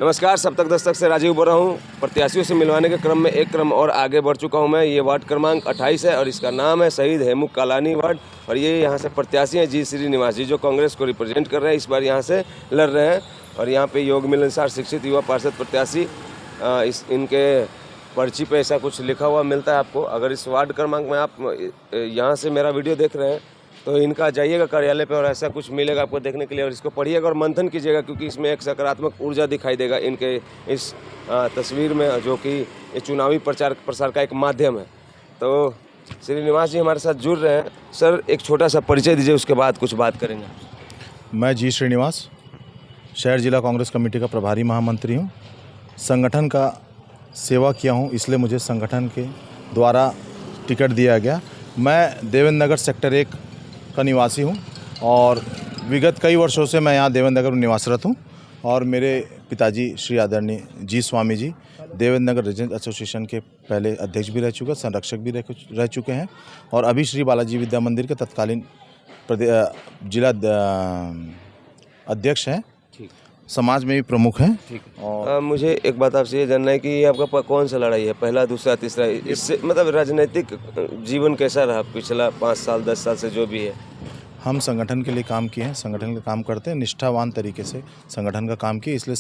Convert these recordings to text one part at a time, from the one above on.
नमस्कार, सब तक दस्तक से राजीव बोल रहा हूँ। प्रत्याशियों से मिलवाने के क्रम में एक क्रम और आगे बढ़ चुका हूँ मैं। ये वार्ड क्रमांक 28 है और इसका नाम है शहीद हेमुख कालानी वार्ड। और ये यहाँ से प्रत्याशी हैं जी श्रीनिवास जी, जो कांग्रेस को रिप्रेजेंट कर रहे हैं, इस बार यहाँ से लड़ रहे हैं। और यहाँ पे योग मिलनसार शिक्षित युवा पार्षद प्रत्याशी इनके पर्ची पे ऐसा कुछ लिखा हुआ मिलता है आपको। अगर इस वार्ड क्रमांक में आप यहाँ से मेरा वीडियो देख रहे हैं तो इनका जाइएगा कार्यालय पे और ऐसा कुछ मिलेगा आपको देखने के लिए, और इसको पढ़िएगा और मंथन कीजिएगा, क्योंकि इसमें एक सकारात्मक ऊर्जा दिखाई देगा इनके इस तस्वीर में, जो कि ये चुनावी प्रचार प्रसार का एक माध्यम है। तो श्रीनिवास जी हमारे साथ जुड़ रहे हैं। सर, एक छोटा सा परिचय दीजिए, उसके बाद कुछ बात करेंगे। मैं जी श्रीनिवास, शहर जिला कांग्रेस कमेटी का प्रभारी महामंत्री हूँ। संगठन का सेवा किया हूँ, इसलिए मुझे संगठन के द्वारा टिकट दिया गया। मैं देवेंद्र नगर सेक्टर 1 का निवासी हूँ और विगत कई वर्षों से मैं यहाँ देवेंद्र नगर में निवासरत हूँ। और मेरे पिताजी श्री आदरणीय जी स्वामी जी देवेंद्र नगर रेजिडेंट एसोसिएशन के पहले अध्यक्ष भी रह चुके, संरक्षक भी रह चुके हैं, और अभी श्री बालाजी विद्या मंदिर के तत्कालीन जिला अध्यक्ष हैं। समाज में भी प्रमुख हैं। और मुझे एक बात आपसे ये जानना है कि ये आपका कौन सा लड़ाई है, पहला, दूसरा, तीसरा, इससे मतलब राजनीतिक जीवन कैसा रहा पिछला 5 साल 10 साल से जो भी है? हम संगठन के लिए काम किए हैं, संगठन का काम करते हैं, निष्ठावान तरीके से संगठन का काम किए, इसलिए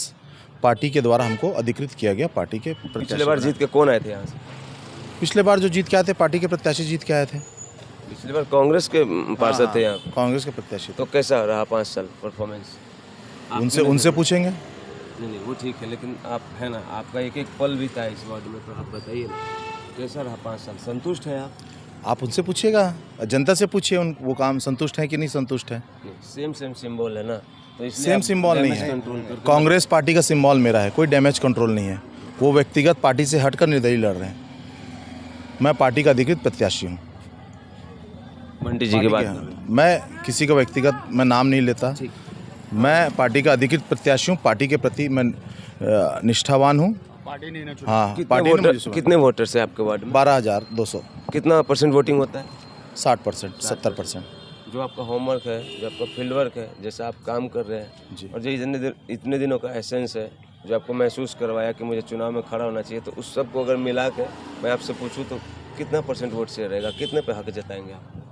पार्टी के द्वारा हमको अधिकृत किया गया। पार्टी के पिछले बार जीत के कौन आए थे यहाँ से? पिछले बार जो जीत के आए थे, पार्टी के प्रत्याशी जीत के आए थे। पिछली बार कांग्रेस के पार्षद थे यहाँ, कांग्रेस के प्रत्याशी। तो कैसा रहा 5 साल परफॉर्मेंस? उनसे पूछेंगे। नहीं, वो ठीक है, लेकिन आप है ना, आपका एक एक पल बीता है इस वार्ड में, तो आप बताइए ना कैसा रहा 5 साल? संतुष्ट है आप उनसे पूछिएगा, जनता से पूछिए वो काम संतुष्ट है कि नहीं संतुष्ट है। सेम सिंबल है ना, तो इसलिए सेम सिंबल नहीं है। कांग्रेस पार्टी का सिंबल मेरा है, कोई डैमेज कंट्रोल नहीं है। वो व्यक्तिगत पार्टी से हटकर निर्दलीय लड़ रहे हैं। मैं पार्टी का अधिकृत प्रत्याशी हूँ। मंटी जी की बात, मैं किसी का व्यक्तिगत मैं नाम नहीं लेता। मैं पार्टी का अधिकृत प्रत्याशी हूँ। पार्टी के प्रति मैं निष्ठावान हूँ। हाँ, कितने वोटर्स है आपके वार्ड में? 12,200। कितना परसेंट वोटिंग होता है? 60%, 70%। जो आपका होमवर्क है, जो आपका फील्ड वर्क है, जैसा आप काम कर रहे हैं जी, और जो इतने दिनों का एसेंस है, जो आपको महसूस करवाया कि मुझे चुनाव में खड़ा होना चाहिए, तो उस सब को अगर मिला के मैं आपसे पूछूं तो कितना परसेंट वोट शेयर रहेगा, कितने पे हक जताएंगे आप?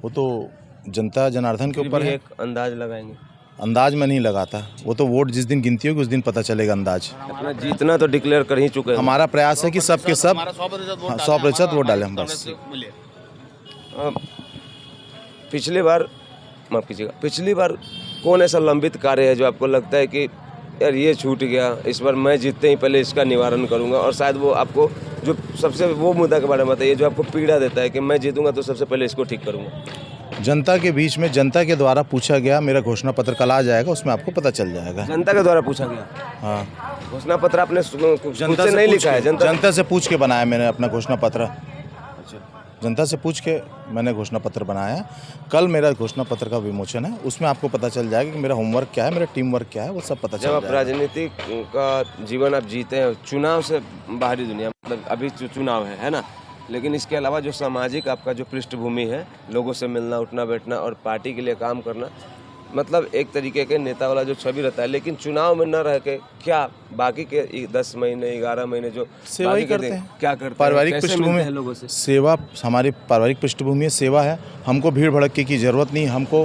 वो तो जनता जनार्दन के ऊपर है। एक अंदाज लगाएंगे? अंदाज में नहीं लगाता, वो तो वोट जिस दिन गिनती होगी उस दिन पता चलेगा अंदाज। अपना जीतना तो डिक्लेयर कर ही चुके हैं। हमारा प्रयास है कि सब के सब 100% वोट डालें हम बस। पिछली बार, माफ कीजिएगा, पिछली बार कौन ऐसा लंबित कार्य है जो आपको लगता है कि यार ये छूट गया, इस बार मैं जीतते ही पहले इसका निवारण करूंगा? और शायद वो आपको जो सबसे वो मुद्दा के बारे में बताइए जो आपको पीड़ा देता है कि मैं जीतूंगा तो सबसे पहले इसको ठीक करूंगा। जनता के बीच में, जनता के द्वारा पूछा गया, मेरा घोषणा पत्र कल आ जाएगा, उसमें आपको पता चल जाएगा। जनता के द्वारा पूछा गया? हाँ, घोषणा पत्र आपने जनता से नहीं लिखा है? जनता से पूछ के बनाया मैंने अपना घोषणा पत्र। अच्छा, जनता से पूछ के मैंने घोषणा पत्र बनाया। कल मेरा घोषणा पत्र का विमोचन है, उसमें आपको पता चल जाएगा कि मेरा होमवर्क क्या है, मेरा टीम वर्क क्या है, वो सब पता चल जाएगा। जब आप राजनीतिक का जीवन आप जीते हैं, चुनाव से बाहरी दुनिया, मतलब अभी चुनाव है ना, लेकिन इसके अलावा जो सामाजिक आपका जो पृष्ठभूमि है, लोगों से मिलना, उठना बैठना और पार्टी के लिए काम करना, मतलब एक तरीके के नेता वाला जो छवि रहता है, लेकिन चुनाव में न रह के क्या बाकी के 10 महीने 11 महीने जो सेवा ही करते हैं, क्या करते हैं? पारिवारिक पृष्ठभूमि है लोगों से। सेवा हमारी पारिवारिक पृष्ठभूमि है, सेवा है। हमको भीड़ भड़के की ज़रूरत नहीं, हमको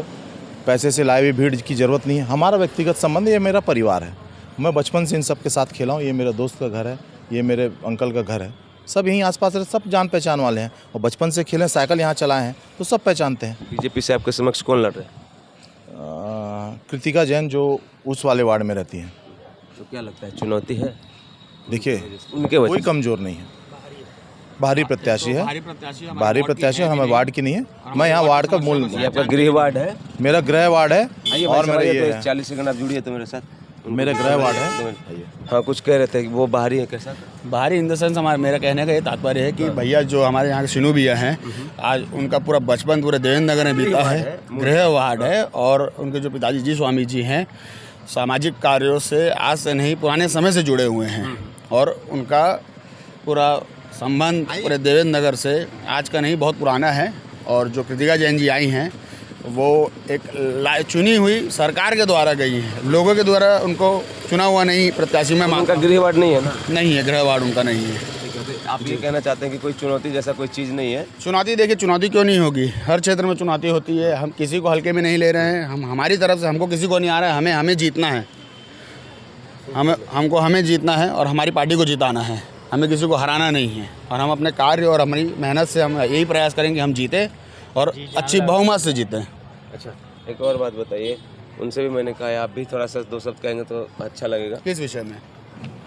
पैसे से लाए हुए भीड़ की ज़रूरत नहीं है। हमारा व्यक्तिगत संबंध, ये मेरा परिवार है। मैं बचपन से इन सब के साथ खेला हूँ। ये मेरे दोस्त का घर है, ये मेरे अंकल का घर है, सब यहीं आसपास रहे, सब जान पहचान वाले हैं, और बचपन से खेले, साइकिल यहाँ चलाए हैं, तो सब पहचानते हैं। बीजेपी से आपके समक्ष कौन लड़ रहे हैं? कृतिका जैन, जो उस वाले वार्ड में रहती हैं। तो क्या लगता है, चुनौती है? देखिए, उनके कोई कमज़ोर नहीं है, बाहरी प्रत्याशी है, बाहरी प्रत्याशी हमें वार्ड की नहीं है। मैं यहाँ वार्ड का मूल, आपका गृह वार्ड है? मेरा गृह वार्ड है, और मेरा ये 40 सेकंड आप जुड़िए तो मेरे साथ। मेरा गृह वार्ड है। हाँ, कुछ कह रहे थे कि वो बाहरी है, कैसा? बाहरी इन द सेंस मेरा कहने का ये तात्पर्य है कि भैया जो हमारे यहाँ के सिनू भैया हैं, आज उनका पूरा बचपन पूरे देवेंद्र नगर में बीता है, गृह वार्ड है, और उनके जो पिताजी जी स्वामी जी हैं, सामाजिक कार्यों से आज से नहीं पुराने समय से जुड़े हुए हैं, और उनका पूरा संबंध पूरे देवेंद्र नगर से आज का नहीं बहुत पुराना है। और जो कृतिका जैन जी आई हैं, वो एक चुनी हुई सरकार के द्वारा गई है, लोगों के द्वारा उनको चुना हुआ नहीं प्रत्याशी में उनका गृह वार्ड नहीं है ना? नहीं है, गृह वार्ड उनका नहीं है। ठीक है, तो आप ये कहना चाहते हैं कि कोई चुनौती जैसा कोई चीज़ नहीं है? चुनौती देखिए, चुनौती क्यों नहीं होगी, हर क्षेत्र में चुनौती होती है। हम किसी को हल्के में नहीं ले रहे हैं, हम हमारी तरफ से हमको किसी को नहीं आ रहा है, हमें जीतना है, हमें जीतना है और हमारी पार्टी को जिताना है, हमें किसी को हराना नहीं है। और हम अपने कार्य और हमारी मेहनत से हम यही प्रयास करेंगे हम जीते और अच्छी बहुमत से जीतें। अच्छा, एक और बात बताइए, उनसे भी मैंने कहा है, आप भी थोड़ा सा दो शब्द कहेंगे तो अच्छा लगेगा। किस विषय में?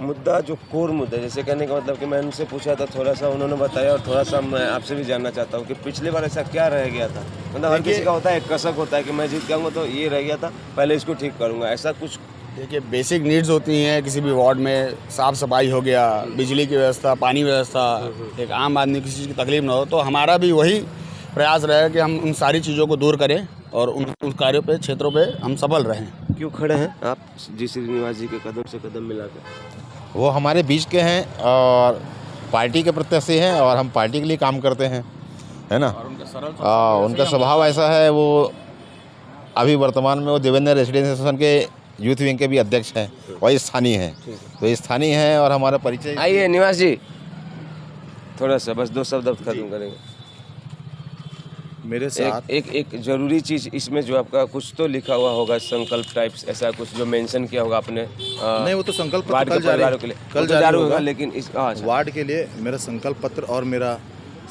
मुद्दा जो कोर मुद्दा, जैसे कहने का मतलब कि मैंने उनसे पूछा था, थोड़ा सा उन्होंने बताया और थोड़ा सा मैं आपसे भी जानना चाहता हूँ कि पिछली बार ऐसा क्या रह गया था? मतलब हर किसी का होता है, एक कसक होता है कि मैं जीत जाऊँगा तो ये रह गया था, पहले इसको ठीक करूँगा, ऐसा कुछ? देखिए, बेसिक नीड्स होती हैं किसी भी वार्ड में, साफ़ सफाई हो गया, बिजली की व्यवस्था, पानी व्यवस्था, एक आम आदमी किसी चीज़ की तकलीफ ना हो, तो हमारा भी वही प्रयास रहेगा कि हम उन सारी चीज़ों को दूर करें और उन कार्यों पे, क्षेत्रों पे हम सफल रहें। क्यों खड़े हैं आप जी श्रीनिवास जी के कदम से कदम मिलाकर? वो हमारे बीच के हैं और पार्टी के प्रत्याशी हैं और हम पार्टी के लिए काम करते हैं, है ना। उनका स्वभाव ऐसा है, वो अभी वर्तमान में वो देवेंद्र रेसिडेंशियल एसोसिएशन के यूथ विंग के भी अध्यक्ष हैं और स्थानीय हैं, तो स्थानीय हैं और हमारा परिचय। आइए निवास जी, थोड़ा सा बस दो शब्द खत्म करेंगे। मेरे साथ एक जरूरी चीज़ इसमें जो आपका कुछ तो लिखा हुआ होगा, संकल्प टाइप्स, ऐसा कुछ जो मेंशन किया होगा आपने। नहीं, वो तो संकल्प वार्ड पत्र के परिवारों के लिए कल जारी होगा, लेकिन इस वार्ड के लिए मेरा संकल्प पत्र और मेरा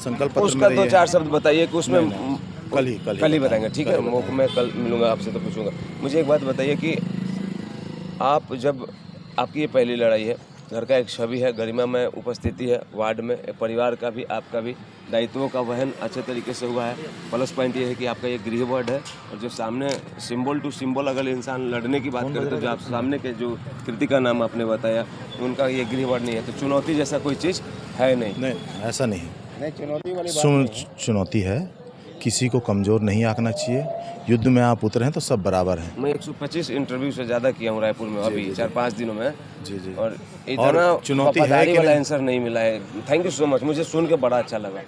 संकल्प पत्र उसका मेरा दो चार शब्द बताइए कि उसमें कल ही बताएंगे। ठीक है, मैं कल मिलूंगा आपसे तो पूछूंगा। मुझे एक बात बताइए कि आप जब, आपकी ये पहली लड़ाई है, घर का एक छवि है, गरिमामय उपस्थिति है वार्ड में, परिवार का भी, आपका भी, दायित्वों का वहन अच्छे तरीके से हुआ है। प्लस पॉइंट ये है कि आपका ये गृह वार्ड है और जो सामने सिंबल टू सिंबल अगर इंसान लड़ने की बात करे तो जो आप सामने के जो कृति का नाम आपने बताया, उनका ये गृह वार्ड नहीं है, तो चुनौती जैसा कोई चीज़ है नहीं। ऐसा नहीं नहीं, चुनौती वाली बात चुनौती है, किसी को कमज़ोर नहीं आंकना चाहिए। युद्ध में आप उतरे हैं तो सब बराबर हैं। मैं 125 इंटरव्यू से ज़्यादा किया हूँ रायपुर में अभी 4-5 दिनों में। जी और इतना चुनौती है वफादारी कि वाला नहीं? आंसर नहीं मिला है। थैंक यू सो मच, मुझे सुन के बड़ा अच्छा लगा।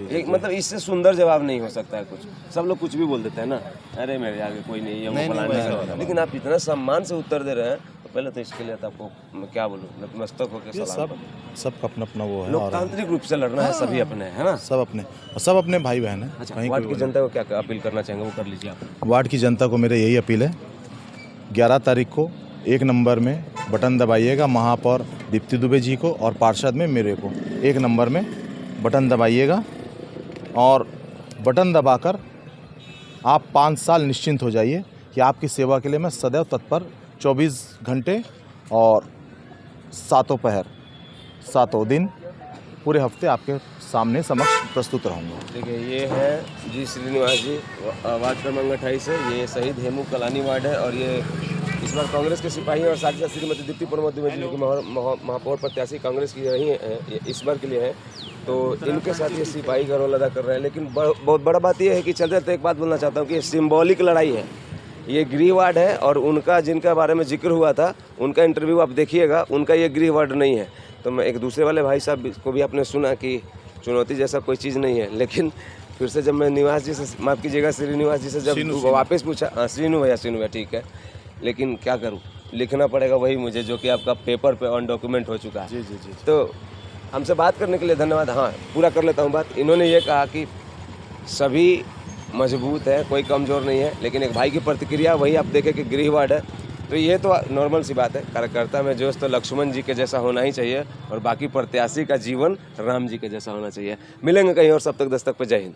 एक मतलब इससे सुंदर जवाब नहीं हो सकता है कुछ। सब लोग कुछ भी बोल देते हैं ना, अरे मेरे आगे कोई नहीं है, वो फलाना, लेकिन आप इतना सम्मान से उत्तर दे रहे हैं, तो पहले तो इसके लिए तो आपको मैं क्या बोलूँ, नतमस्तक होकर सलाम। सबका अपना अपना वो है, लोकतांत्रिक रूप से लड़ना है, सभी अपने, है ना, सब अपने भाई बहन हैं। अच्छा, वार्ड की जनता को क्या अपील करना चाहेंगे, वो कर लीजिए आप। वार्ड की जनता को मेरा यही अपील है, 11 तारीख को 1 नंबर में बटन दबाइएगा, महापौर दीप्ति दुबे जी को और पार्षद में मेरे को 1 नंबर में बटन दबाइएगा और बटन दबाकर आप 5 साल निश्चिंत हो जाइए कि आपकी सेवा के लिए मैं सदैव तत्पर 24 घंटे और 7 पहर 7 दिन पूरे हफ्ते आपके सामने समक्ष प्रस्तुत रहूँगा। देखिए, ये है जी श्रीनिवास जी, वार्ड क्रमांक 28 है, ये शहीद हेमू कलानी वार्ड है और ये इस बार कांग्रेस के सिपाही हैं और साथ ही साथ श्रीमती दीप्ति प्रमोद दुबे जी की महापौर प्रत्याशी कांग्रेस की रही हैं, इस बार के लिए है, तो इनके साथ ये सिपाही का रोल अदा कर रहे हैं। लेकिन बहुत बड़ा बात ये है कि चलते तो एक बात बोलना चाहता हूँ कि सिम्बॉलिक लड़ाई है, ये गृह वार्ड है और उनका जिनका बारे में जिक्र हुआ था उनका इंटरव्यू आप देखिएगा, उनका ये गृह वार्ड नहीं है। तो मैं एक दूसरे वाले भाई साहब को भी आपने सुना कि चुनौती जैसा कोई चीज़ नहीं है, लेकिन फिर से जब मैं निवास जी से, माफ़ कीजिएगा श्रीनिवास जी से जब वापस पूछा, हाँ श्रीनू भैया ठीक है, लेकिन क्या करूँ, लिखना पड़ेगा वही मुझे जो कि आपका पेपर पे ऑन डॉक्यूमेंट हो चुका है। जी। तो हमसे बात करने के लिए धन्यवाद। हाँ, पूरा कर लेता हूँ बात। इन्होंने ये कहा कि सभी मजबूत है, कोई कमज़ोर नहीं है, लेकिन एक भाई की प्रतिक्रिया वही आप देखें कि गृह वार्ड है, तो ये तो नॉर्मल सी बात है। कार्यकर्ता में जोश तो लक्ष्मण जी के जैसा होना ही चाहिए और बाकी प्रत्याशी का जीवन राम जी के जैसा होना चाहिए। मिलेंगे कहीं और, सब तक दस्तक पे। जय हिंद।